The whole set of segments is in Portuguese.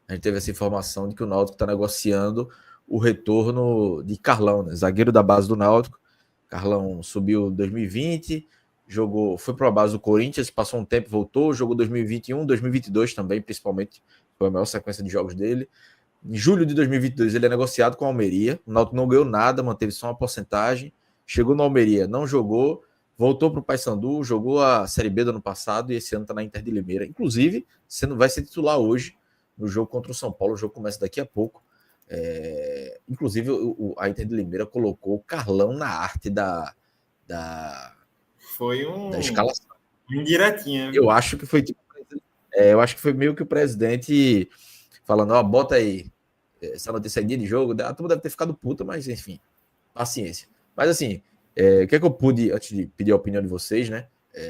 A gente teve essa informação de que o Náutico está negociando o retorno de Carlão, né? Zagueiro da base do Náutico. Carlão subiu em 2020, foi para a base do Corinthians, passou um tempo, voltou, jogou 2021, 2022 também, principalmente, foi a maior sequência de jogos dele. Em julho de 2022 ele é negociado com a Almeria, o Náutico não ganhou nada, manteve só uma porcentagem, chegou na Almeria, não jogou, voltou para o Paysandu, jogou a Série B do ano passado e esse ano está na Inter de Limeira. Inclusive, vai ser titular hoje no jogo contra o São Paulo, o jogo começa daqui a pouco. Inclusive, a Inter de Limeira colocou o Carlão na arte da Foi da escalação. Indiretinha. Eu acho que foi eu acho que foi meio que o presidente falando, ó, bota aí essa notícia de jogo. A turma deve ter ficado puta, mas enfim, paciência. Mas assim, o que é que eu pude, antes de pedir a opinião de vocês, né?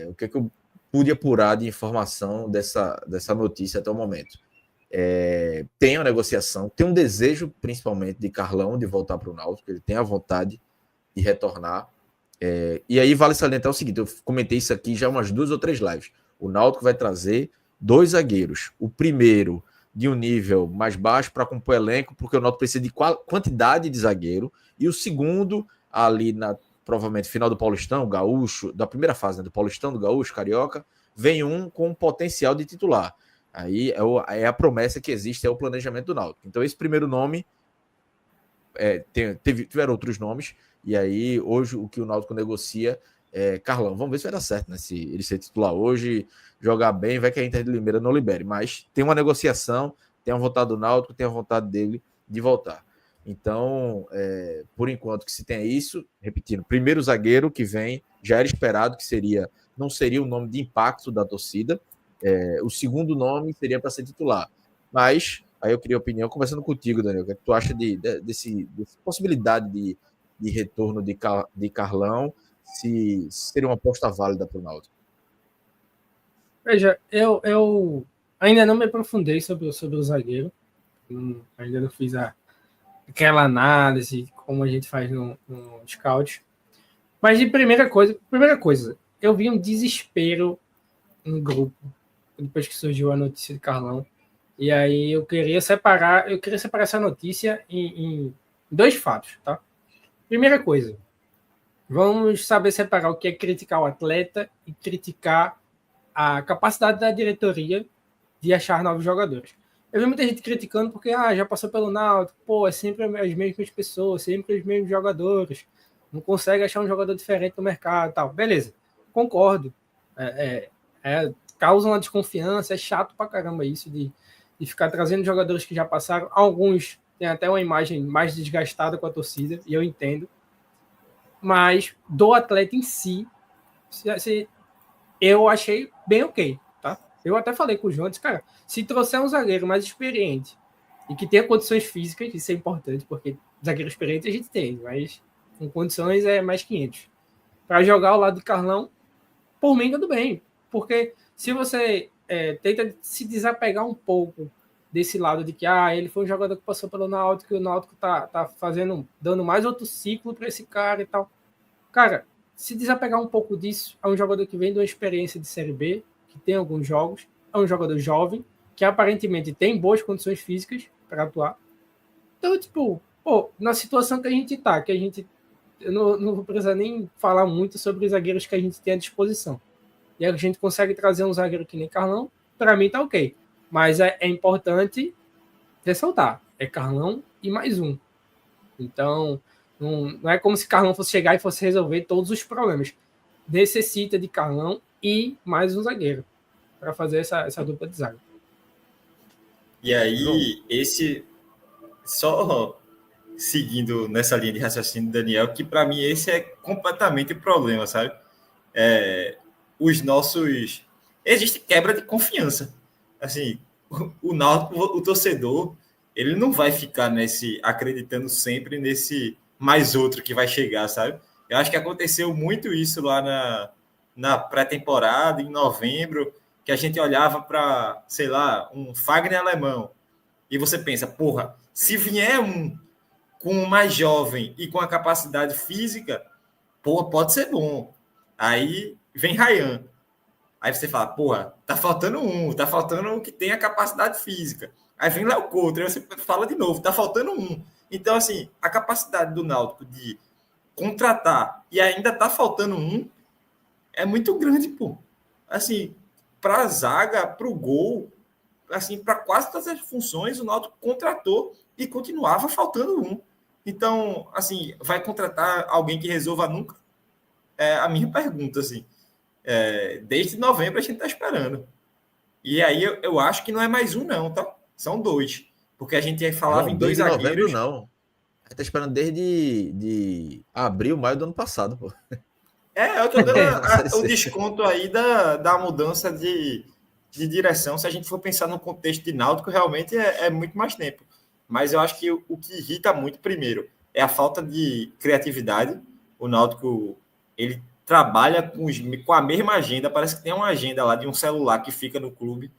O que é que eu pude apurar de informação dessa notícia até o momento? Tem a negociação, tem um desejo, principalmente, de Carlão de voltar para o Náutico, ele tem a vontade de retornar. E aí vale salientar o seguinte, eu comentei isso aqui já umas 2 ou 3 lives. O Náutico vai trazer 2 zagueiros. O primeiro de um nível mais baixo para compor elenco, porque o Náutico precisa de quantidade de zagueiro. E o segundo, ali provavelmente final do Paulistão, Gaúcho, da primeira fase, né, do Paulistão, do Gaúcho, Carioca, vem um com potencial de titular. Aí é a promessa que existe, é o planejamento do Náutico. Então esse primeiro nome, tiveram outros nomes, e aí hoje o que o Náutico negocia é Carlão. Vamos ver se vai dar certo, né? Se ele ser titular hoje, jogar bem, vai que a Inter de Limeira não libere. Mas tem uma negociação, tem a vontade do Náutico, tem a vontade dele de voltar. Então, por enquanto que se tem isso, repetindo, primeiro zagueiro que vem, já era esperado que não seria o nome de impacto da torcida, o segundo nome seria para ser titular. Mas, aí eu queria opinião, conversando contigo, Daniel, o que tu acha dessa possibilidade de retorno de Carlão, se seria uma aposta válida para o Náutico? Veja, eu ainda não me aprofundei sobre o zagueiro, ainda não fiz aquela análise como a gente faz no scout. Mas de primeira coisa, eu vi um desespero no grupo depois que surgiu a notícia de Carlão. E aí eu queria separar essa notícia em 2 fatos, tá? Primeira coisa, vamos saber separar o que é criticar o atleta e criticar a capacidade da diretoria de achar novos jogadores. Eu vi muita gente criticando porque já passou pelo Náutico, é sempre as mesmas pessoas, sempre os mesmos jogadores, não consegue achar um jogador diferente no mercado, tal. Beleza, concordo. Causa uma desconfiança, é chato pra caramba isso de ficar trazendo jogadores que já passaram. Alguns têm até uma imagem mais desgastada com a torcida, e eu entendo. Mas do atleta em si, eu achei bem ok, tá? Eu até falei com o João, disse, cara, se trouxer um zagueiro mais experiente e que tenha condições físicas, isso é importante, porque zagueiro experiente a gente tem, mas com condições é mais 500. Para jogar ao lado de Carlão, por mim, tudo bem. Porque se você tenta se desapegar um pouco desse lado de que ele foi um jogador que passou pelo Náutico, e o Náutico tá dando mais outro ciclo para esse cara e tal. Cara, se desapegar um pouco disso, é um jogador que vem de uma experiência de Série B, que tem alguns jogos, é um jogador jovem, que aparentemente tem boas condições físicas para atuar. Então, tipo, na situação que a gente tá, eu não vou precisar nem falar muito sobre os zagueiros que a gente tem à disposição. E a gente consegue trazer um zagueiro que nem Carlão, para mim tá ok. Mas é importante ressaltar, é Carlão e mais um. Então, não é como se Carlão fosse chegar e fosse resolver todos os problemas. Necessita de Carlão e mais um zagueiro para fazer essa dupla de zaga. E aí, só seguindo nessa linha de raciocínio do Daniel, que para mim esse é completamente o problema, sabe? Existe quebra de confiança. Assim, o Náutico, o torcedor, ele não vai ficar acreditando sempre nesse mais outro que vai chegar, sabe? Eu acho que aconteceu muito isso lá na pré-temporada, em novembro, que a gente olhava para, sei lá, um Fagner alemão, e você pensa, porra, se vier um com um mais jovem e com a capacidade física, pode ser bom. Aí vem Ryan. Aí você fala, porra, tá faltando um que tem a capacidade física. Aí vem Léo Couto, aí você fala de novo, tá faltando um. Então, assim, a capacidade do Náutico de contratar e ainda tá faltando um é muito grande, pô. Assim, para a zaga, para o gol, assim, para quase todas as funções, o Náutico contratou e continuava faltando um. Então, assim, vai contratar alguém que resolva nunca? É a minha pergunta, assim. Desde novembro a gente está esperando. E aí eu acho que não é mais um, não, tá? São dois. Porque a gente falava João, em dois desde novembro, zagueiros. não. A gente tá esperando desde abril, maio do ano passado, pô. Eu tô dando Na Série o C. desconto aí da mudança de direção. Se a gente for pensar no contexto de Náutico, realmente é muito mais tempo. Mas eu acho que o que irrita muito, primeiro, é a falta de criatividade. O Náutico, ele trabalha com a mesma agenda. Parece que tem uma agenda lá de um celular que fica no clube,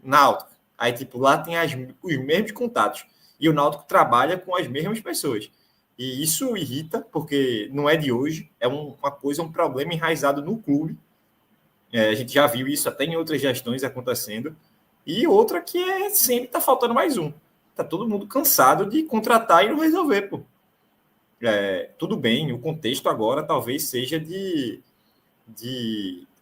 Náutico. Aí, tipo, lá tem os mesmos contatos. E o Náutico trabalha com as mesmas pessoas. E isso irrita, porque não é de hoje, é uma coisa, um problema enraizado no clube. A gente já viu isso até em outras gestões acontecendo. E outra que sempre está faltando mais um. Tá todo mundo cansado de contratar e não resolver, pô. Tudo bem, o contexto agora talvez seja de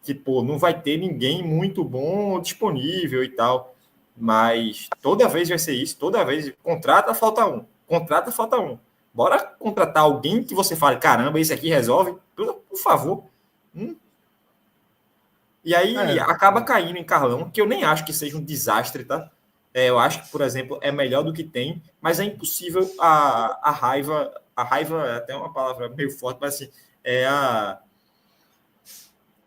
que, pô, não vai ter ninguém muito bom disponível e tal. Mas toda vez vai ser isso, toda vez contrata, falta um. Contrata, falta um. Bora contratar alguém que você fale, caramba, esse aqui resolve, por favor. E aí acaba caindo em Carlão, que eu nem acho que seja um desastre, tá? Eu acho que, por exemplo, é melhor do que tem, mas é impossível a raiva é até uma palavra meio forte, mas assim,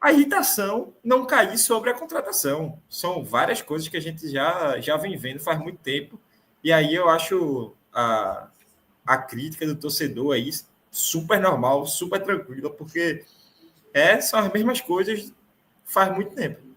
a irritação não cair sobre a contratação. São várias coisas que a gente já vem vendo faz muito tempo. E aí eu acho a crítica do torcedor aí super normal, super tranquila, porque são as mesmas coisas faz muito tempo.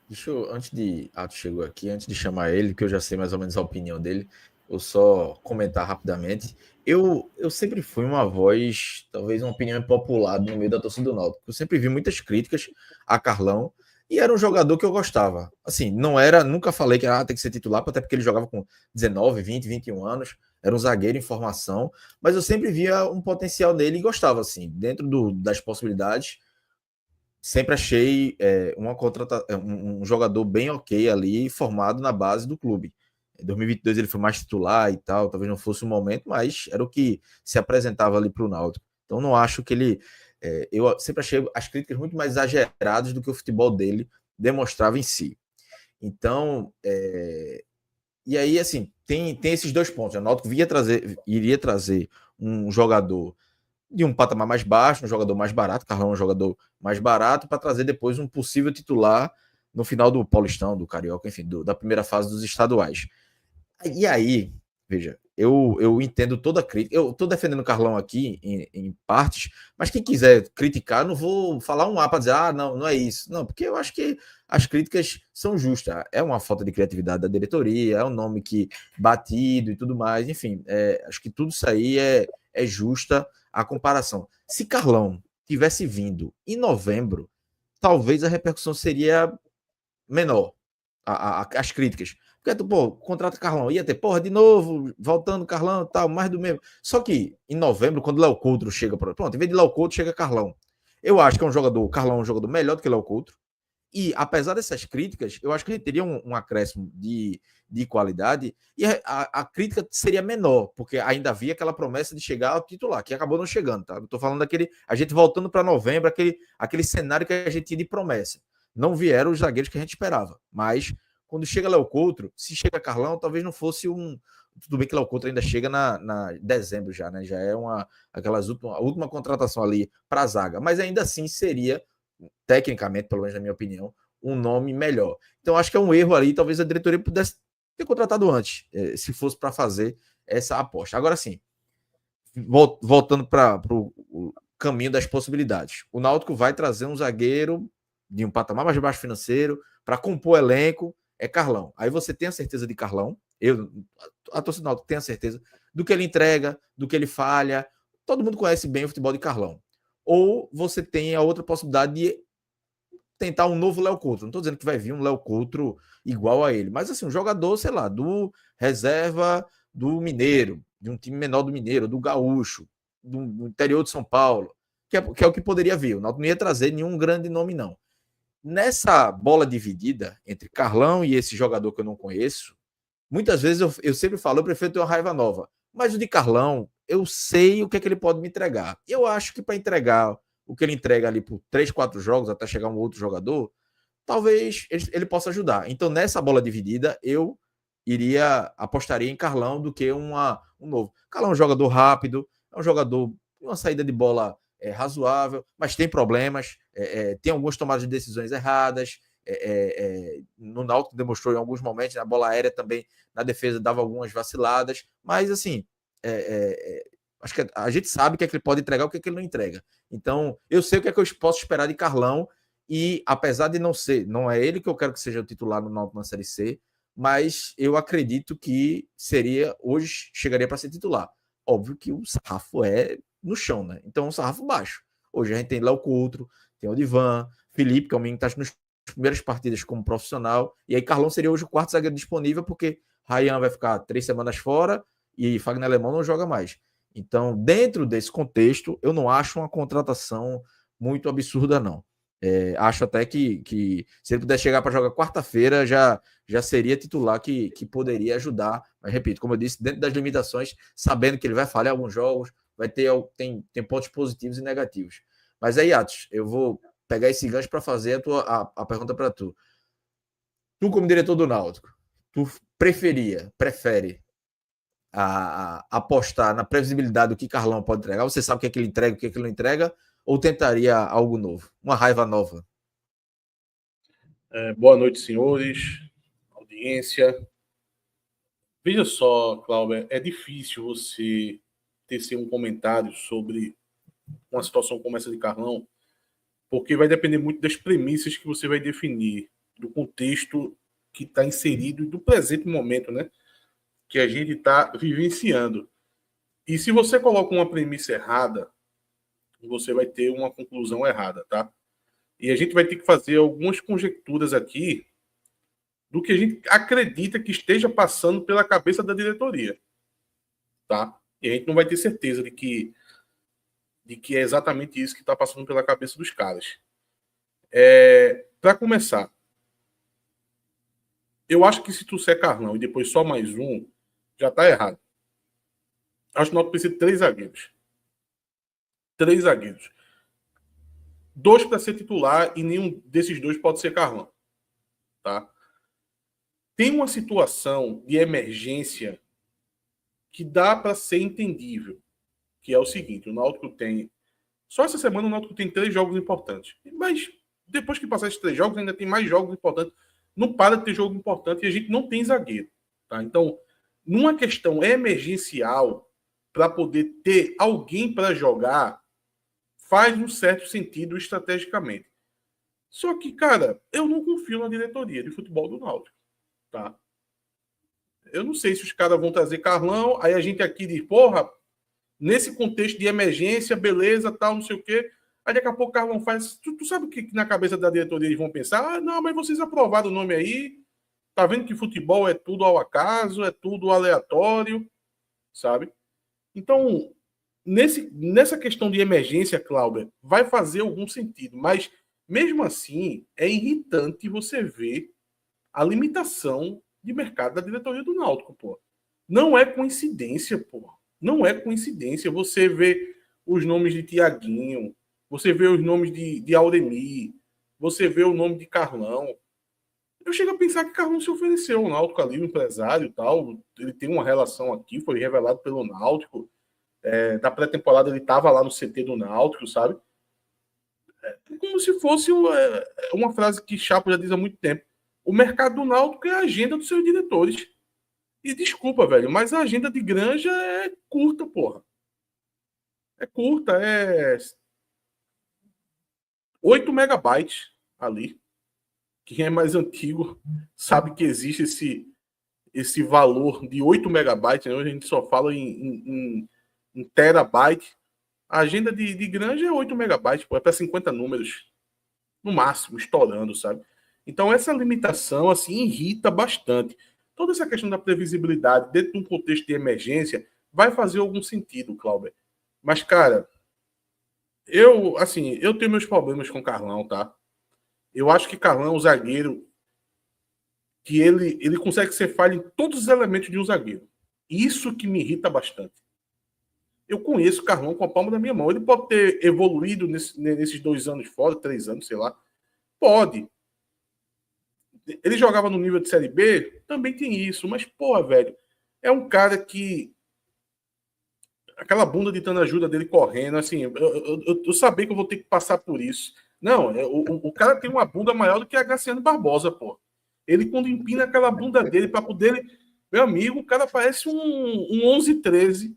Deixa eu, antes de Ato chegou aqui, antes de chamar ele, que eu já sei mais ou menos a opinião dele, eu só comentar rapidamente. Eu sempre fui uma voz, talvez uma opinião popular no meio da torcida do Náutico. Eu sempre vi muitas críticas a Carlão e era um jogador que eu gostava. Assim, não era, nunca falei que tem que ser titular, até porque ele jogava com 19, 20, 21 anos, era um zagueiro em formação, mas eu sempre via um potencial nele e gostava, assim, dentro das possibilidades. Sempre achei um jogador bem ok ali, formado na base do clube. Em 2022 ele foi mais titular e tal, talvez não fosse o momento, mas era o que se apresentava ali para o Náutico. Então não acho que ele... eu sempre achei as críticas muito mais exageradas do que o futebol dele demonstrava em si. Então, e aí, assim, tem esses dois pontos. O Náutico iria trazer um jogador de um patamar mais baixo, um jogador mais barato, Carlão é um jogador mais barato, para trazer depois um possível titular no final do Paulistão, do Carioca, enfim, da primeira fase dos estaduais. E aí, veja, eu entendo toda a crítica, eu estou defendendo o Carlão aqui em partes, mas quem quiser criticar, não vou falar um A para dizer, não é isso. Não, porque eu acho que as críticas são justas. É uma falta de criatividade da diretoria, é um nome que batido e tudo mais, enfim, acho que tudo isso aí é justa a comparação. Se Carlão tivesse vindo em novembro, talvez a repercussão seria menor, as críticas. Porque, pô, contrata Carlão, ia ter, porra, de novo, voltando Carlão e tal, mais do mesmo. Só que em novembro, quando Léo Couto chega, pronto, em vez de Léo Couto, chega Carlão. Eu acho que Carlão é um jogador melhor do que Léo Couto. E, apesar dessas críticas, eu acho que a gente teria um acréscimo de qualidade e a crítica seria menor, porque ainda havia aquela promessa de chegar ao titular, que acabou não chegando, tá? Eu tô falando a gente voltando para novembro, aquele cenário que a gente tinha de promessa. Não vieram os zagueiros que a gente esperava, mas quando chega Léo Couto, se chega Carlão, talvez não fosse tudo bem que Léo Couto ainda chega na dezembro já, né? Já é a última contratação ali para a zaga, mas ainda assim seria tecnicamente, pelo menos na minha opinião, um nome melhor. Então, acho que é um erro ali, talvez a diretoria pudesse ter contratado antes, se fosse para fazer essa aposta. Agora sim, voltando para o caminho das possibilidades. O Náutico vai trazer um zagueiro de um patamar mais baixo financeiro para compor elenco, é Carlão. Aí você tem a certeza de Carlão, a torcida do Náutico tem a certeza do que ele entrega, do que ele falha. Todo mundo conhece bem o futebol de Carlão. Ou você tem a outra possibilidade de tentar um novo Léo Coutro. Não estou dizendo que vai vir um Léo Coutro igual a ele, mas assim, um jogador, sei lá, do reserva do Mineiro, de um time menor do Mineiro, do Gaúcho, do interior de São Paulo, que é o que poderia vir. O Náutico não ia trazer nenhum grande nome, não. Nessa bola dividida entre Carlão e esse jogador que eu não conheço, muitas vezes eu sempre falo, eu prefiro ter uma raiva nova. Mas o de Carlão, eu sei o que é que ele pode me entregar. Eu acho que para entregar o que ele entrega ali por 3, 4 jogos, até chegar um outro jogador, talvez ele possa ajudar. Então, nessa bola dividida, eu apostaria em Carlão do que um novo. Carlão é um jogador rápido, é um jogador, uma saída de bola razoável, mas tem problemas, tem algumas tomadas de decisões erradas. No Náutico demonstrou em alguns momentos, na bola aérea também, na defesa dava algumas vaciladas, mas assim, acho que a gente sabe o que é que ele pode entregar, o que é que ele não entrega. Então, eu sei o que é que eu posso esperar de Carlão, e apesar de não é ele que eu quero que seja o titular no Náutico na Série C, mas eu acredito que hoje chegaria para ser titular. Óbvio que o sarrafo é no chão, né? Então, um sarrafo baixo. Hoje a gente tem Léo Coutro, tem o Divan, Felipe, que é o menino que está nas primeiras partidas como profissional, e aí Carlão seria hoje o quarto zagueiro disponível, porque Ryan vai ficar 3 semanas fora e Fagner Alemão não joga mais. Então, dentro desse contexto, eu não acho uma contratação muito absurda, não. Acho até que se ele pudesse chegar para jogar quarta-feira, já seria titular que poderia ajudar. Mas, repito, como eu disse, dentro das limitações, sabendo que ele vai falhar alguns jogos, tem pontos positivos e negativos. Mas aí, Atos, eu vou pegar esse gancho para fazer a pergunta para tu. Tu, como diretor do Náutico, tu prefere apostar na previsibilidade do que Carlão pode entregar? Você sabe o que é que ele entrega, o que é que ele não entrega? Ou tentaria algo novo? Uma raiva nova? Boa noite, senhores, audiência. Veja só, Cláudio, é difícil você tecer um comentário sobre uma situação como essa de Carlão, porque vai depender muito das premissas que você vai definir, do contexto que está inserido e do presente momento, né, que a gente está vivenciando. E se você coloca uma premissa errada, você vai ter uma conclusão errada, tá? E a gente vai ter que fazer algumas conjecturas aqui do que a gente acredita que esteja passando pela cabeça da diretoria, tá? E a gente não vai ter certeza de que é exatamente isso que está passando pela cabeça dos caras. Para começar, eu acho que se trouxer Carlão e depois só mais um, já está errado. Acho que nós precisamos de 3 zagueiros. 3 zagueiros. 2 para ser titular e nenhum desses 2 pode ser Carlão. Tá? Tem uma situação de emergência que dá para ser entendível, que é o seguinte: o Náutico tem... Só essa semana o Náutico tem 3 jogos importantes. Mas depois que passar esses 3 jogos, ainda tem mais jogos importantes. Não para de ter jogo importante e a gente não tem zagueiro. Tá? Então, numa questão emergencial, para poder ter alguém para jogar, faz um certo sentido estrategicamente. Só que, cara, eu não confio na diretoria de futebol do Náutico. Tá? Eu não sei se os caras vão trazer Carlão, aí a gente aqui diz, porra, nesse contexto de emergência, beleza, tal, não sei o quê. Aí daqui a pouco o Carlão faz... Tu sabe o que na cabeça da diretoria eles vão pensar? Ah, não, mas vocês aprovaram o nome aí, tá vendo que futebol é tudo ao acaso, é tudo aleatório, sabe? Então, nessa questão de emergência, Cláudia, vai fazer algum sentido, mas mesmo assim é irritante você ver a limitação de mercado da diretoria do Náutico, pô. Não é coincidência, pô. Não é coincidência. Você vê os nomes de Tiaguinho, você vê os nomes de Auremir, você vê o nome de Carlão. Eu chego a pensar que Carlão se ofereceu ao Náutico ali, o empresário e tal. Ele tem uma relação aqui, foi revelado pelo Náutico. Na pré-temporada ele estava lá no CT do Náutico, sabe? Como se fosse uma frase que Chapo já diz há muito tempo. O mercado do Náutico é a agenda dos seus diretores. E desculpa, velho, mas a agenda de Granja é curta, porra. É curta, 8 megabytes ali. Quem é mais antigo sabe que existe esse valor de 8 megabytes. Né? Hoje a gente só fala em terabyte. A agenda de Granja é 8 megabytes, pô, é para 50 números. no máximo, estourando, sabe? Então, essa limitação, assim, irrita bastante. Toda essa questão da previsibilidade dentro de um contexto de emergência vai fazer algum sentido, Cláudio. Mas, cara, eu tenho meus problemas com o Carlão, tá? Eu acho que Carlão é um zagueiro que ele consegue ser falho em todos os elementos de um zagueiro. Isso que me irrita bastante. Eu conheço o Carlão com a palma da minha mão. Ele pode ter evoluído nesses 2 anos fora, 3 anos, sei lá. Pode. Ele jogava no nível de Série B? Também tem isso. Mas, porra, velho, é um cara que... Aquela bunda de Tanajuda dele correndo, assim, eu sabia que eu vou ter que passar por isso. Não, o cara tem uma bunda maior do que a Graciano Barbosa, pô. Ele, quando empina aquela bunda dele para poder... Meu amigo, o cara parece um 11-13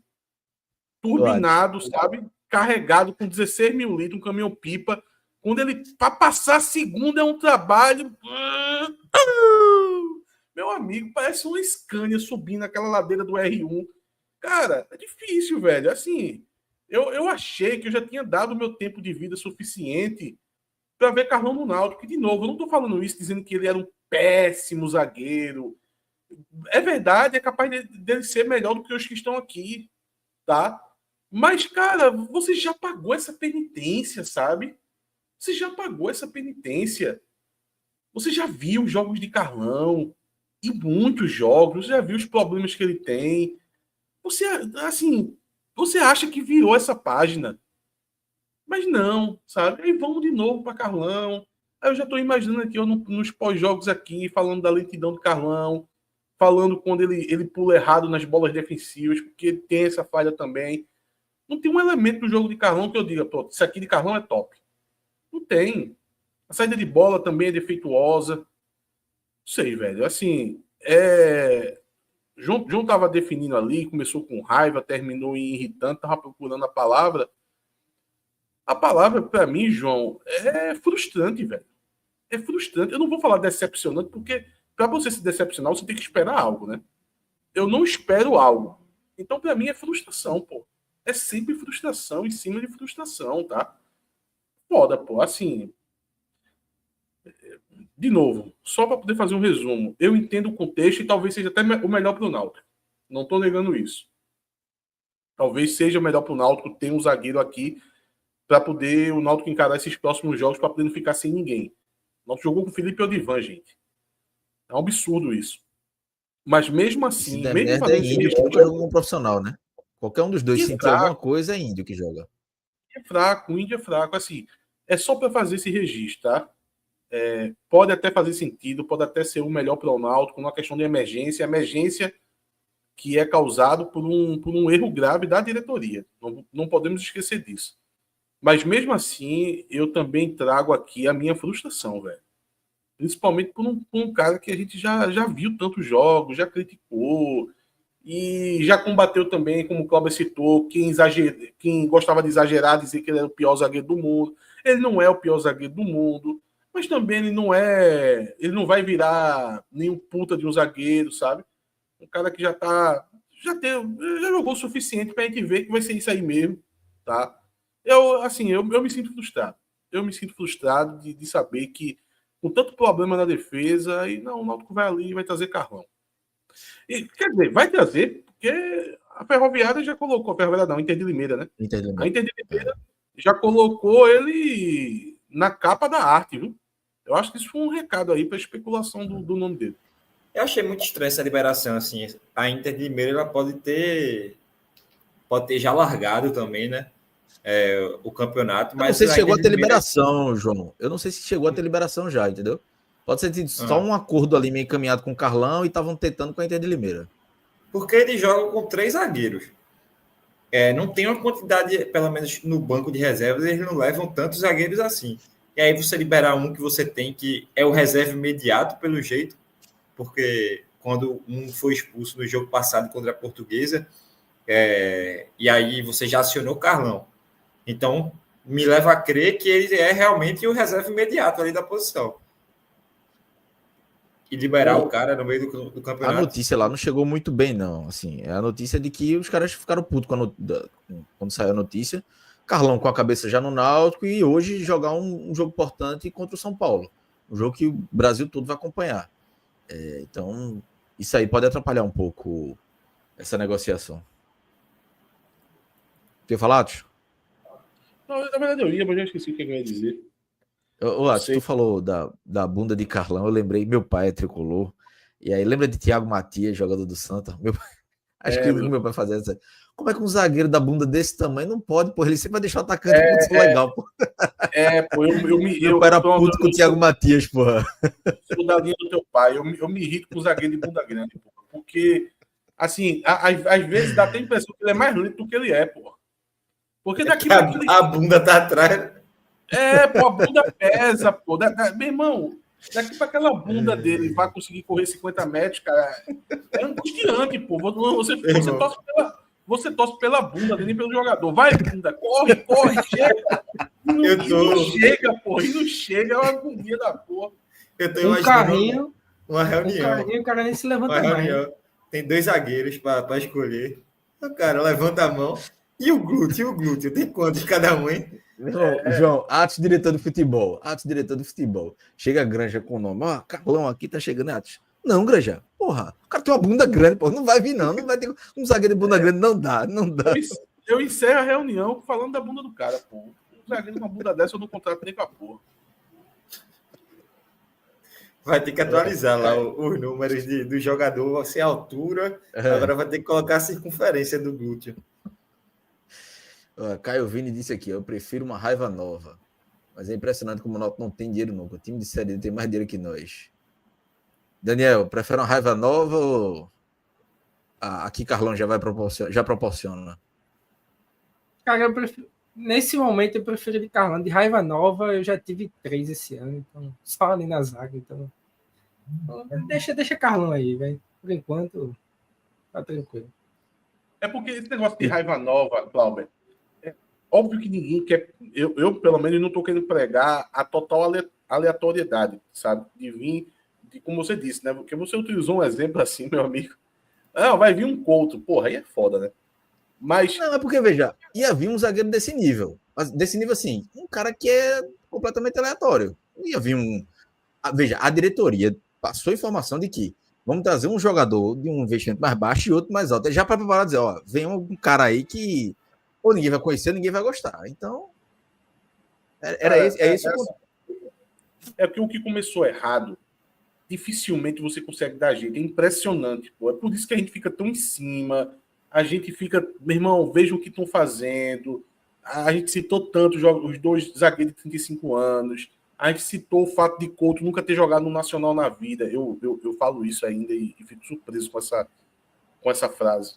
turbinado, sabe? Carregado com 16 mil litros, um caminhão-pipa. Quando ele... Para passar a segunda é um trabalho... Meu amigo, parece uma Scania subindo aquela ladeira do R1. Cara, é difícil, velho. Assim, eu achei que eu já tinha dado o meu tempo de vida suficiente para ver Carlão no Náutico. E, de novo, eu não tô falando isso dizendo que ele era um péssimo zagueiro. É verdade, é capaz dele ser melhor do que os que estão aqui, tá? Mas, cara, você já pagou essa penitência, sabe? Você já pagou essa penitência. Você já viu os jogos de Carlão, e muitos jogos, já viu os problemas que ele tem. Você, assim, você acha que virou essa página. Mas não, sabe? Aí vamos de novo para Carlão. Aí eu já estou imaginando aqui, eu nos pós-jogos aqui, falando da lentidão do Carlão, falando quando ele pula errado nas bolas defensivas, porque tem essa falha também. Não tem um elemento do jogo de Carlão que eu diga, pô, isso aqui de Carlão é top. Não tem. A saída de bola também é defeituosa. Não sei, velho. Assim, João estava definindo ali, começou com raiva, terminou em irritante, estava procurando a palavra. A palavra, para mim, João, é frustrante, velho. É frustrante. Eu não vou falar decepcionante, porque para você se decepcionar, você tem que esperar algo, né? Eu não espero algo. Então, para mim, é frustração, pô. É sempre frustração em cima de frustração, tá? Foda, pô. Assim, de novo, só para poder fazer um resumo, eu entendo o contexto e talvez seja até o melhor para o Náutico. Não estou negando isso. Talvez seja o melhor para o Náutico ter um zagueiro aqui para poder o Náutico encarar esses próximos jogos para poder não ficar sem ninguém. O Náutico jogou com o Felipe Odivan, gente. É um absurdo isso. Mas mesmo assim, se mesmo fazendo é índio, que nunca jogou com um profissional, né? Qualquer um dos dois sentir alguma coisa é índio que joga. É fraco, o índio é fraco. Assim, é só para fazer esse registro, tá? Pode até fazer sentido, pode até ser o melhor para o Náutico, numa questão de emergência que é causado por um erro grave da diretoria. Não podemos esquecer disso. Mas mesmo assim, eu também trago aqui a minha frustração, velho. Principalmente por um cara que a gente já viu tantos jogos, já criticou e já combateu também, como o Cláudio citou, quem gostava de exagerar, dizer que ele era o pior zagueiro do mundo. Ele não é o pior zagueiro do mundo, mas também ele não vai virar nenhum puta de um zagueiro, sabe? Um cara que já jogou o suficiente pra gente ver que vai ser isso aí mesmo, tá? Eu me sinto frustrado. Eu me sinto frustrado de saber que com tanto problema na defesa, e não, o Náutico vai ali e vai trazer Carlão. E, quer dizer, vai trazer, porque a Ferroviária já colocou, a Ferroviária não, a Inter de Limeira, né? A Inter de Limeira já colocou ele na capa da arte, viu? Eu acho que isso foi um recado aí para especulação do nome dele. Eu achei muito estranha essa liberação, assim. A Inter de Limeira, ela pode ter já largado também, né? O campeonato. Mas eu não sei se chegou a ter liberação, João. Eu não sei se chegou a ter liberação já, entendeu? Pode ser só um acordo ali meio encaminhado com o Carlão e estavam tentando com a Inter de Limeira. Porque eles jogam com 3 zagueiros. Não tem uma quantidade, pelo menos no banco de reservas, eles não levam tantos zagueiros assim. E aí você liberar um que você tem, que é o reserva imediato, pelo jeito, porque quando um foi expulso no jogo passado contra a Portuguesa, e aí você já acionou o Carlão. Então, me leva a crer que ele é realmente o reserva imediato ali da posição. E liberar o cara no meio do campeonato. A notícia lá não chegou muito bem, não. Assim, é a notícia de que os caras ficaram putos quando saiu a notícia, Carlão com a cabeça já no Náutico e hoje jogar um jogo importante contra o São Paulo. Um jogo que o Brasil todo vai acompanhar. Então, isso aí pode atrapalhar um pouco essa negociação. Quer falar, Atos? Não, na verdade eu ia, mas já esqueci o que eu ia dizer. Ô, Atos, tu falou da bunda de Carlão, eu lembrei, meu pai é tricolor, e aí lembra de Thiago Matias, jogador do Santa? Acho que o meu pai fazia essa. Como é que um zagueiro da bunda desse tamanho não pode, pô? Ele sempre vai deixar o atacante muito legal, pô. Pô, eu era puto com o Thiago Matias, porra. Sou da linha do teu pai. Eu me irrito com o zagueiro de bunda grande, porra. Porque, assim, às vezes dá até a impressão que ele é mais lento do que ele é, porra. Porque daqui pra aquele... A bunda tá atrás. Pô, a bunda pesa, pô. Meu irmão, daqui para aquela bunda dele vai conseguir correr 50 metros, cara. É angustiante, pô. Você torce pela bunda dele, nem pelo jogador. Vai, bunda, corre, chega. E não chega, pô. E não chega, é uma agonia da porra. Eu tô imaginando carrinho, uma reunião. O cara nem se levanta mais. Tem 2 zagueiros para escolher. O cara levanta a mão. E o glúteo? Tem quantos cada um, hein? João, Atos, diretor de futebol. Chega a Granja com o nome. Ó, Carlão aqui tá chegando, Atos. Não, Granja. Porra, o cara tem uma bunda grande, porra. Não vai vir, não. Não vai ter um zagueiro de bunda grande. Não dá. Eu encerro a reunião falando da bunda do cara, pô. Um zagueiro com uma bunda dessa eu não contrato nem com a porra. Vai ter que atualizar lá os números do jogador, sem altura. Agora vai ter que colocar a circunferência do glúteo. Caio Vini disse aqui, eu prefiro uma raiva nova. Mas é impressionante como o Náutico não tem dinheiro nunca. O time de Série D tem mais dinheiro que nós. Daniel, prefere uma raiva nova ou aqui Carlão já proporciona? Cara, eu prefiro... Nesse momento eu prefiro de Carlão. De raiva nova eu já tive 3 esse ano. Então, só ali na zaga. Então deixa Carlão aí, velho. Por enquanto, tá tranquilo. É porque esse negócio de raiva nova, Cláudio, óbvio que ninguém quer. Eu, pelo menos, não estou querendo pregar a total aleatoriedade, sabe? De vir, como você disse, né? Porque você utilizou um exemplo assim, meu amigo. Vai vir um Couto. Porra, aí é foda, né? Mas. Não, é porque, veja, ia vir um zagueiro desse nível. Desse nível, assim, um cara que é completamente aleatório. Ia vir Veja, a diretoria passou informação de que vamos trazer um jogador de um investimento mais baixo e outro mais alto. Já para preparar dizer, vem um cara aí que ou ninguém vai conhecer, ninguém vai gostar. Então, esse é que o que começou errado, dificilmente você consegue dar jeito. É impressionante, pô. É por isso que a gente fica tão em cima. A gente fica, meu irmão, veja o que estão fazendo. A gente citou tanto os 2 zagueiros de 35 anos. A gente citou o fato de Couto nunca ter jogado no Nacional na vida. Eu falo isso ainda e fico surpreso com essa frase.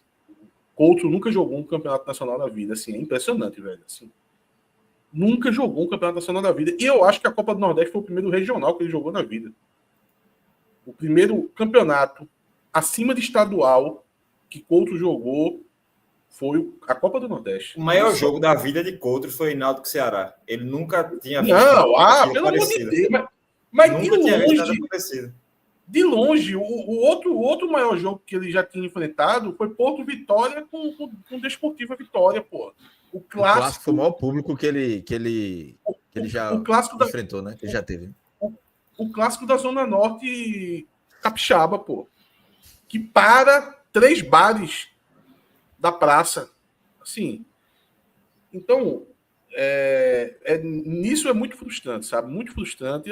Couto nunca jogou um campeonato nacional na vida. Assim, é impressionante, velho. Assim, nunca jogou um campeonato nacional na vida. E eu acho que a Copa do Nordeste foi o primeiro regional que ele jogou na vida. O primeiro campeonato acima de estadual que Couto jogou foi a Copa do Nordeste. O maior jogo da vida de Couto foi Náutico Ceará. Ele nunca tinha visto. Não, pelo amor de Deus. Mas de longe, o outro maior jogo que ele já tinha enfrentado foi Porto Vitória com Desportiva Vitória, pô. O clássico foi o maior público que ele já enfrentou, né? Que ele já teve. O clássico da Zona Norte capixaba, pô. Que para 3 bares da praça. Assim. Então, nisso é muito frustrante, sabe? Muito frustrante.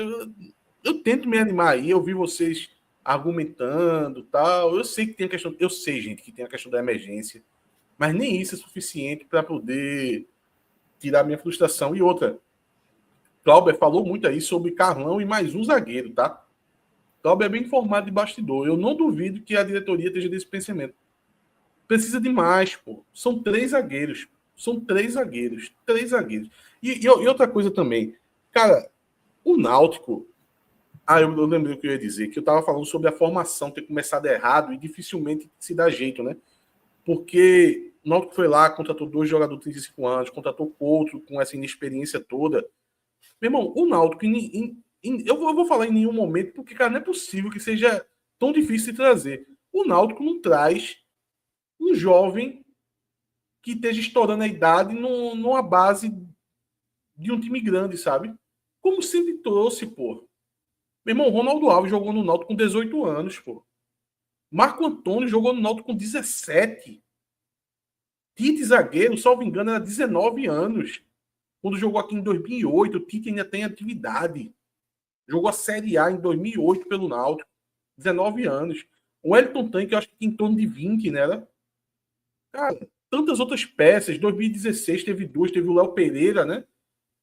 Eu tento me animar aí, eu vi vocês argumentando tal. Eu sei que tem a questão. Eu sei, gente, que tem a questão da emergência. Mas nem isso é suficiente para poder tirar minha frustração. E outra, Cláudio falou muito aí sobre Carlão e mais um zagueiro, tá? Cláudio é bem informado de bastidor. Eu não duvido que a diretoria esteja desse pensamento. Precisa de mais, pô. São 3 zagueiros. São 3 zagueiros. 3 zagueiros. E outra coisa também. Cara, o Náutico... eu lembrei o que eu ia dizer. Que eu tava falando sobre a formação ter começado errado e dificilmente se dá jeito, né? Porque o Náutico foi lá, contratou 2 jogadores de 35 anos, contratou Couto com essa inexperiência toda. Meu irmão, o Náutico... eu vou falar em nenhum momento, porque, cara, não é possível que seja tão difícil de trazer. O Náutico não traz um jovem que esteja estourando a idade numa base de um time grande, sabe? Como sempre trouxe, pô. Meu irmão, Ronaldo Alves jogou no Náutico com 18 anos, pô. Marco Antônio jogou no Náutico com 17. Tite, zagueiro, salvo engano, era 19 anos. Quando jogou aqui em 2008, o Tite ainda tem atividade. Jogou a Série A em 2008 pelo Náutico. 19 anos. O Wellington Tanque, eu acho que tinha em torno de 20, né? Cara, tantas outras peças. 2016 teve duas. Teve o Léo Pereira, né?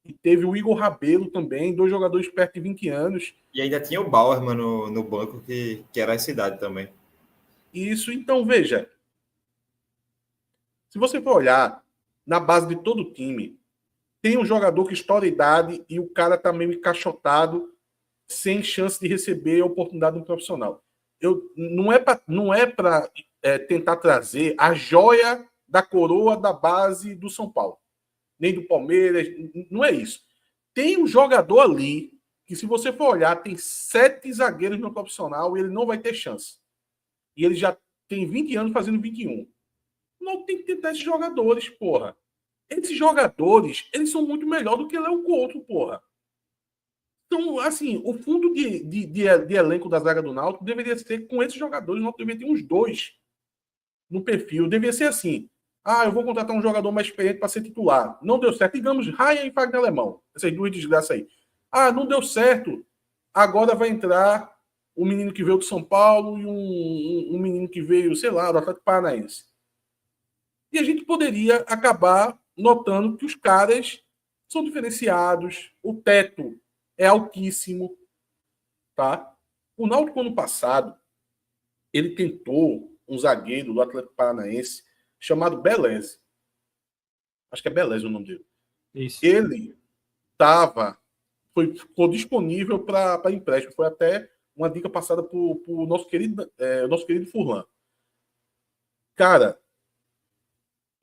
E teve o Igor Rabelo também. 2 jogadores perto de 20 anos. E ainda tinha o Bauerman no banco, que era essa idade também. Isso, então, veja. Se você for olhar na base de todo o time, tem um jogador que estoura a idade e o cara tá meio encaixotado, sem chance de receber a oportunidade no profissional. Não é para tentar trazer a joia da coroa da base do São Paulo, nem do Palmeiras, não é isso. Tem um jogador ali que, se você for olhar, tem 7 zagueiros no profissional e ele não vai ter chance. E ele já tem 20 anos fazendo 21. Não tem que tentar esses jogadores, porra. Esses jogadores, eles são muito melhor do que Léo Couto, porra. Então, assim, o fundo de elenco da zaga do Náutico deveria ser com esses jogadores. O Náutico deveria ter uns 2 no perfil. Deveria ser assim. Eu vou contratar um jogador mais experiente para ser titular. Não deu certo. Digamos, Ryan e Fagner Alemão. Essas 2 desgraças aí. Não deu certo. Agora vai entrar um menino que veio do São Paulo e um menino que veio, sei lá, do Atlético Paranaense. E a gente poderia acabar notando que os caras são diferenciados, o teto é altíssimo, tá? O Náutico, ano passado, ele tentou um zagueiro do Atlético Paranaense chamado Beleze. Acho que é Beleze o nome dele. Isso. Ele ficou disponível para empréstimo. Foi até uma dica passada por nosso querido Furlan. Cara,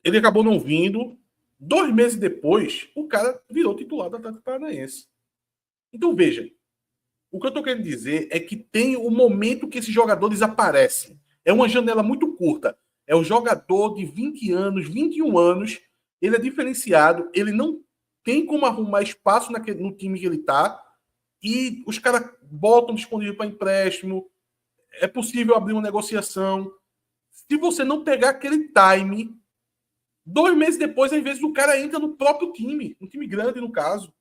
ele acabou não vindo. 2 meses depois, o cara virou titular do Atlético Paranaense. Então, veja, o que eu estou querendo dizer é que tem o momento que esses jogadores aparecem. É uma janela muito curta. É o jogador de 20 anos, 21 anos, ele é diferenciado, ele não tem como arrumar espaço no time que ele está, e os caras botam disponível para empréstimo, é possível abrir uma negociação. Se você não pegar aquele time, 2 meses depois, às vezes, o cara entra no próprio time, um time grande, no caso,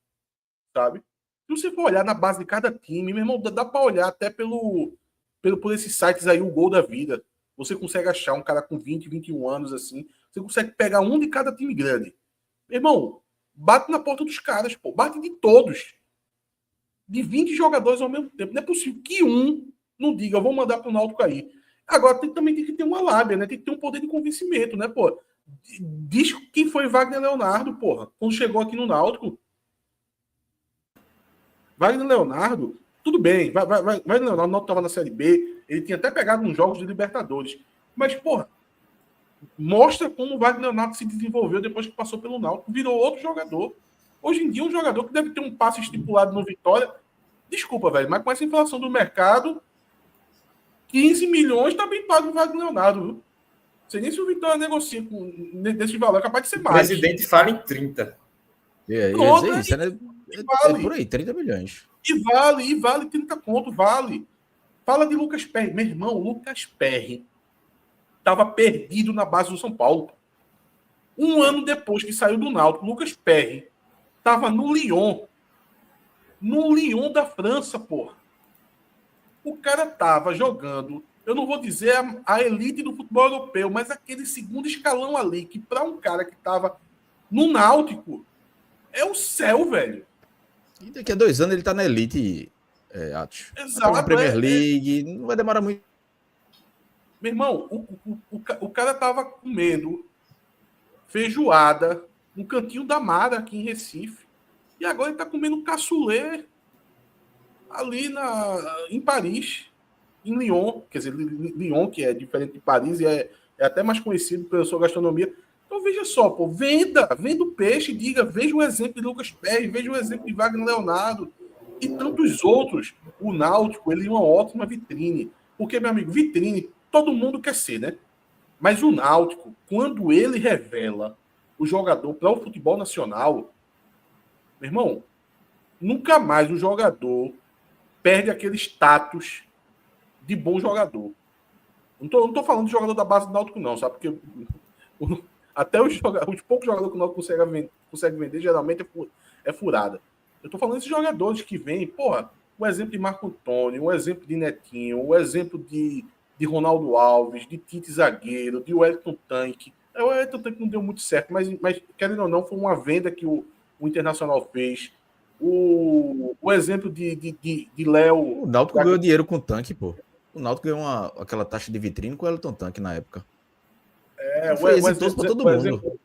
sabe? Se você for olhar na base de cada time, meu irmão, dá para olhar até por esses sites aí, o Gol da Vida. Você consegue achar um cara com 20, 21 anos, assim, você consegue pegar um de cada time grande. Meu irmão, bate na porta dos caras, pô, bate de todos. De 20 jogadores ao mesmo tempo. Não é possível que um não diga, eu vou mandar pro Náutico aí. Agora, também tem que ter uma lábia, né? Tem que ter um poder de convencimento, né, pô? Diz quem foi Wagner Leonardo, porra, quando chegou aqui no Náutico. Wagner Leonardo, tudo bem, Wagner Leonardo não estava na Série B, ele tinha até pegado uns jogos de Libertadores, mas, porra, mostra como o Wagner Leonardo se desenvolveu depois que passou pelo Náutico, virou outro jogador. Hoje em dia, um jogador que deve ter um passe estipulado no Vitória, desculpa, velho, mas com essa inflação do mercado, 15 milhões tá bem pago o Wagner Leonardo, viu? Não sei nem se o Vitória negocia desse valor, é capaz de ser mais. O presidente fala em 30. Pronto, isso, né? É por aí, 30 milhões. E vale 30 conto, vale. Fala de Lucas Perry. Meu irmão, Lucas Perry estava perdido na base do São Paulo. 1 ano depois que saiu do Náutico, Lucas Perry estava no Lyon. No Lyon da França, porra. O cara estava jogando, eu não vou dizer a elite do futebol europeu, mas aquele segundo escalão ali, que para um cara que estava no Náutico, é o céu, velho. E daqui a 2 anos ele tá na elite, Atos. Exato. Na Premier League, não vai demorar muito. Meu irmão, o cara tava comendo feijoada no cantinho da Mara, aqui em Recife, e agora ele tá comendo cassoulet ali em Paris, em Lyon. Quer dizer, Lyon, que é diferente de Paris, e é até mais conhecido pela sua gastronomia. Então, veja só, pô, venda o peixe, diga, veja o exemplo de Lucas Perry, veja o exemplo de Wagner Leonardo e tantos outros. O Náutico, ele é uma ótima vitrine. Porque, meu amigo, vitrine, todo mundo quer ser, né? Mas o Náutico, quando ele revela o jogador para o futebol nacional, meu irmão, nunca mais o jogador perde aquele status de bom jogador. Não tô falando de jogador da base do Náutico, não, sabe? Porque até os poucos jogadores que o Náutico consegue vender, geralmente é furada. Eu tô falando desses jogadores que vêm, porra, o exemplo de Marco Antônio, o exemplo de Netinho, o exemplo de Ronaldo Alves, de Tite Zagueiro, de Wellington Tanque. O Wellington Tanque não deu muito certo, mas querendo ou não, foi uma venda que o Internacional fez. O exemplo de Léo... O Náutico ganhou dinheiro com o Tanque, pô. O Náutico ganhou aquela taxa de vitrine com o Wellington Tanque na época. Foi exitoso para todo mundo.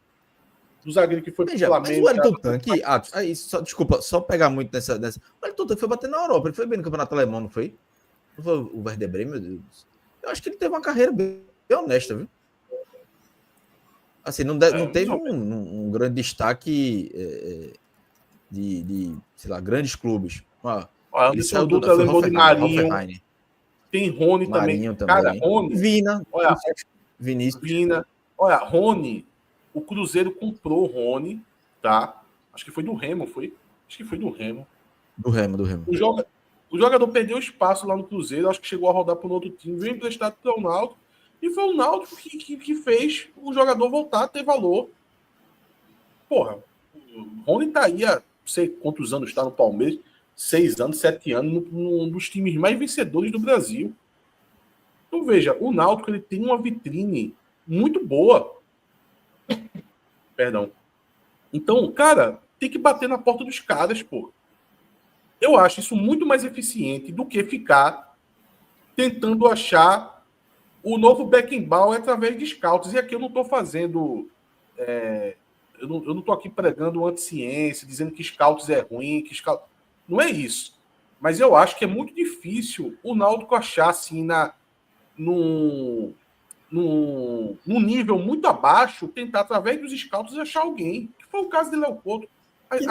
O zagueiro que foi pro Flamengo. Mas o Wellington Tanque... desculpa, só pegar muito nessa... O Wellington Tanque foi bater na Europa. Ele foi bem no Campeonato Alemão, não foi? Não foi o Werder Bremen, meu Deus. Eu acho que ele teve uma carreira bem honesta, viu? Assim, não teve um grande destaque de, sei lá, grandes clubes. Ele saiu do levou de Marinho. Tem Rony também. Cara, Rony. Vina. Olha, Vinícius. Vina. Olha, Rony. O Cruzeiro comprou o Rony, tá? Acho que foi do Remo, foi? Acho que foi do Remo. Do Remo. O jogador perdeu espaço lá no Cruzeiro, acho que chegou a rodar para um outro time, veio emprestado para o Náutico, e foi o Náutico que fez o jogador voltar a ter valor. Porra, o Rony tá aí há sei quantos anos está no Palmeiras, 6 anos, 7 anos, um dos times mais vencedores do Brasil. Então veja, o Náutico ele tem uma vitrine muito boa. Perdão. Então, cara, tem que bater na porta dos caras, pô. Eu acho isso muito mais eficiente do que ficar tentando achar o novo Beckenbauer através de scouts. E aqui eu não estou fazendo... eu não estou aqui pregando anti-ciência, dizendo que scouts é ruim, que scout... Não é isso. Mas eu acho que é muito difícil o Náutico achar, assim, num nível muito abaixo, tentar, através dos scouts, achar alguém. Que foi o caso de Léo Couto.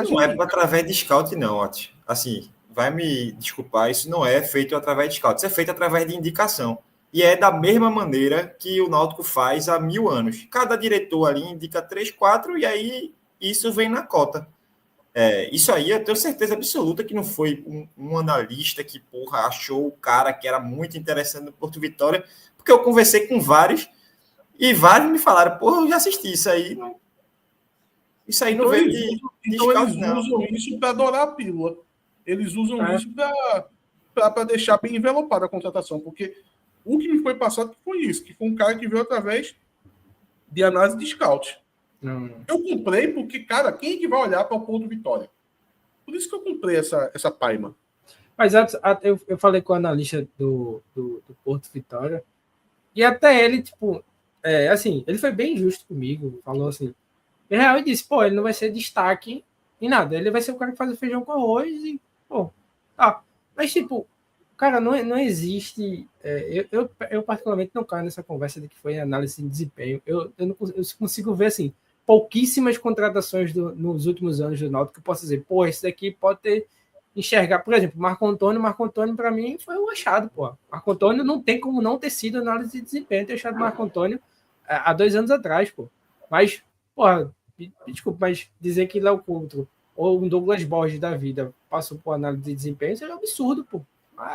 Não é através de scout, não, Otis. Assim, vai me desculpar, isso não é feito através de scout, isso é feito através de indicação. E é da mesma maneira que o Náutico faz há 1000 anos. Cada diretor ali indica 3, 4, e aí isso vem na cota. Isso aí eu tenho certeza absoluta que não foi um analista que, porra, achou o cara que era muito interessante no Porto Vitória, porque eu conversei com vários, e vários me falaram, porra, eu já assisti isso aí, não... Isso aí não veio de então eles usam isso para adorar a pílula. Eles usam isso para deixar bem envelopada a contratação, porque o que me foi passado foi isso, que foi um cara que veio através de análise de scout. Eu comprei porque, cara, quem é que vai olhar para o Porto Vitória? Por isso que eu comprei essa paima. Mas antes, eu falei com o analista do Porto Vitória, e até ele, tipo, assim, ele foi bem justo comigo, falou assim, em real, ele disse, pô, ele não vai ser destaque em nada, ele vai ser o cara que faz o feijão com arroz e, pô, tá. Mas, tipo, cara, não existe... eu particularmente não caio nessa conversa de que foi análise de desempenho. Eu consigo ver, assim, pouquíssimas contratações nos últimos anos do Náutico que eu posso dizer, pô, esse daqui pode ter enxergar. Por exemplo, Marco Antônio, para mim, foi um achado, pô. Marco Antônio não tem como não ter sido análise de desempenho, ter achado Marco Antônio há 2 anos atrás, pô. Mas, porra, desculpa, mas dizer que Léo Couto ou um Douglas Borges da vida passou por análise de desempenho, isso é um absurdo, pô.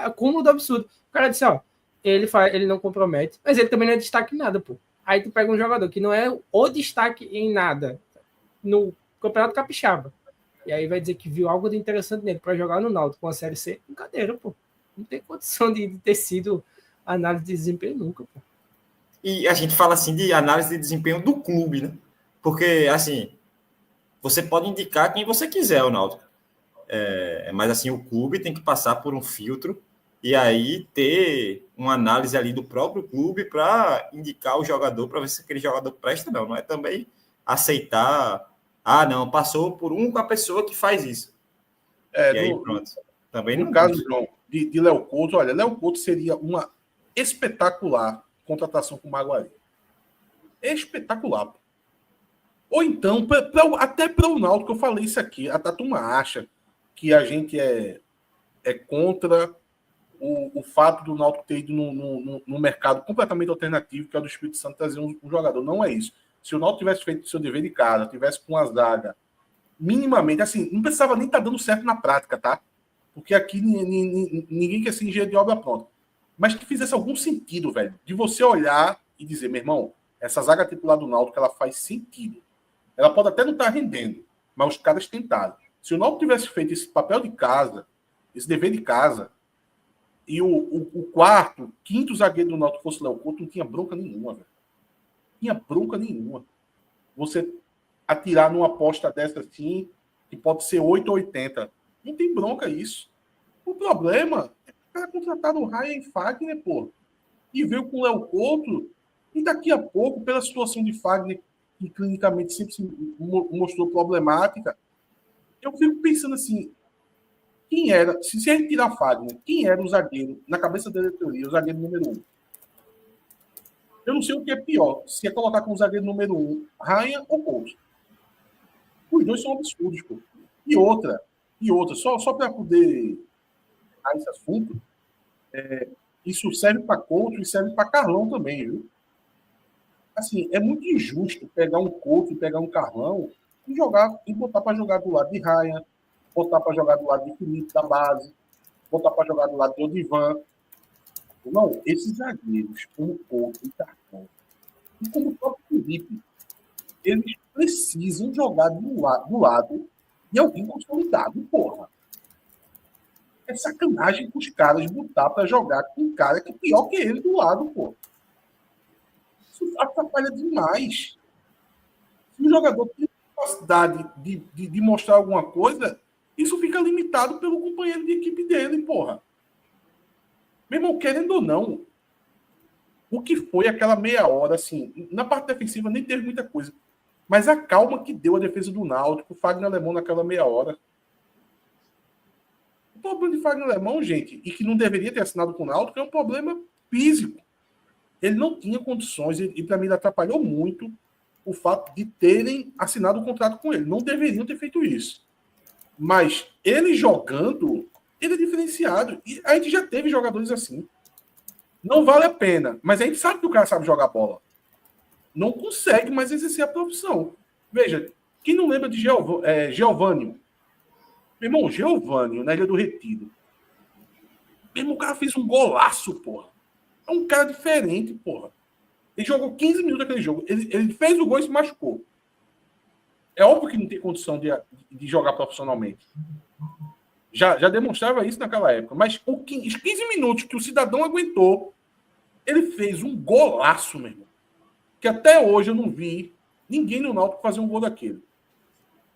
É cúmulo do absurdo. O cara disse, ó, ele não compromete, mas ele também não é destaque em nada, pô. Aí tu pega um jogador que não é o destaque em nada no Campeonato Capixaba, e aí vai dizer que viu algo de interessante nele para jogar no Náutico com a Série C, brincadeira, pô. Não tem condição de ter sido análise de desempenho nunca, pô. E a gente fala assim de análise de desempenho do clube, né? Porque, assim, você pode indicar quem você quiser, o Náutico. Mas, assim, o clube tem que passar por um filtro e aí ter uma análise ali do próprio clube para indicar o jogador, para ver se aquele jogador presta, não é também aceitar, não, passou por uma pessoa que faz isso. E aí pronto. Também no caso, João, de Léo Couto, olha, Léo Couto seria uma espetacular contratação com o Maguari. Espetacular. Ou então, até para o Náutico, eu falei isso aqui, a turma acha que a gente é contra o fato do Náutico ter ido no mercado completamente alternativo, que é o do Espírito Santo, trazer um jogador. Não é isso. Se o Náutico tivesse feito o seu dever de casa, tivesse com a zaga minimamente, assim, não precisava nem estar dando certo na prática, tá? Porque aqui ninguém quer ser engenheiro de obra pronta. Mas que fizesse algum sentido, velho, de você olhar e dizer, meu irmão, essa zaga titular do Náutico, ela faz sentido. Ela pode até não estar rendendo, mas os caras tentaram. Se o Náutico tivesse feito esse papel de casa, esse dever de casa, e o quarto, quinto zagueiro do Náutico fosse Léo Couto, não tinha bronca nenhuma, velho. Tinha bronca nenhuma. Você atirar numa aposta dessa assim, que pode ser 8 ou 80. Não tem bronca isso. O problema é que o cara contratar o Ryan Fagner, pô, e veio com o Léo Couto, e daqui a pouco, pela situação de Fagner, que clinicamente sempre se mostrou problemática, eu fico pensando assim, quem era, se a gente tirar Fagner, quem era o zagueiro, na cabeça da diretoria, o zagueiro número 1? Eu não sei o que é pior, se é colocar como zagueiro número 1 Ryan ou Couto. Os dois são absurdos, pô. E outra, só para poder dar esse assunto, isso serve para Couto e serve para Carlão também, viu? Assim, é muito injusto pegar um Couto e pegar um Carlão e botar para jogar do lado de Ryan, botar para jogar do lado de Felipe da base, botar para jogar do lado de Odivan. Não, esses zagueiros, como Couto e Carlão, e como o próprio Felipe, eles precisam jogar do lado de alguém consolidado, porra. É sacanagem os caras botar para jogar com um cara que é pior que ele do lado, porra. Isso atrapalha demais. Se o jogador tem capacidade de mostrar alguma coisa, isso fica limitado pelo companheiro de equipe dele, porra. Meu irmão, querendo ou não, o que foi aquela meia hora, assim, na parte defensiva nem teve muita coisa, mas a calma que deu a defesa do Náutico, o Fagner Alemão naquela meia hora. O problema de Fagner Alemão, gente, e que não deveria ter assinado com o Náutico, é um problema físico. Ele não tinha condições, e para mim ele atrapalhou muito o fato de terem assinado o contrato com ele. Não deveriam ter feito isso. Mas ele jogando, ele é diferenciado. E a gente já teve jogadores assim. Não vale a pena. Mas a gente sabe que o cara sabe jogar bola. Não consegue mais exercer a profissão. Veja, quem não lembra de Geovânio? Meu irmão, Geovânio, na Ilha do Retiro. Meu irmão, o cara fez um golaço, porra. É um cara diferente, porra. Ele jogou 15 minutos naquele jogo. Ele fez o gol e se machucou. É óbvio que não tem condição de jogar profissionalmente. Já demonstrava isso naquela época. Mas os 15 minutos que o cidadão aguentou, ele fez um golaço, meu irmão. Que até hoje eu não vi ninguém no Náutico fazer um gol daquele.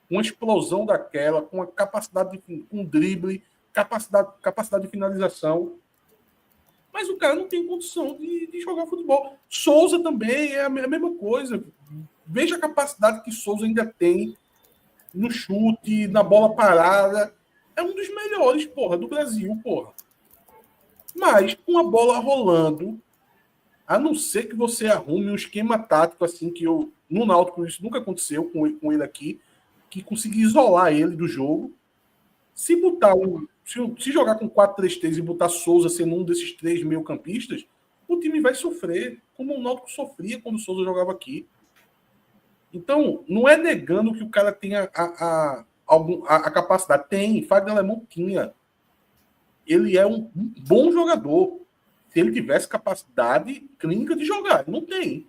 Uma explosão daquela, com a capacidade com drible, capacidade de finalização. Mas o cara não tem condição de jogar futebol. Souza também é a mesma coisa. Veja a capacidade que Souza ainda tem no chute, na bola parada. É um dos melhores, porra, do Brasil, porra. Mas com a bola rolando, a não ser que você arrume um esquema tático assim, que no Náutico isso nunca aconteceu com ele aqui, que conseguir isolar ele do jogo. Se jogar com 4-3-3 e botar Souza sendo um desses 3 meio-campistas, o time vai sofrer, como o Náutico sofria quando o Souza jogava aqui. Então, não é negando que o cara tenha a capacidade. Tem, Fagner Alemão tinha. Ele é um bom jogador. Se ele tivesse capacidade clínica de jogar, não tem.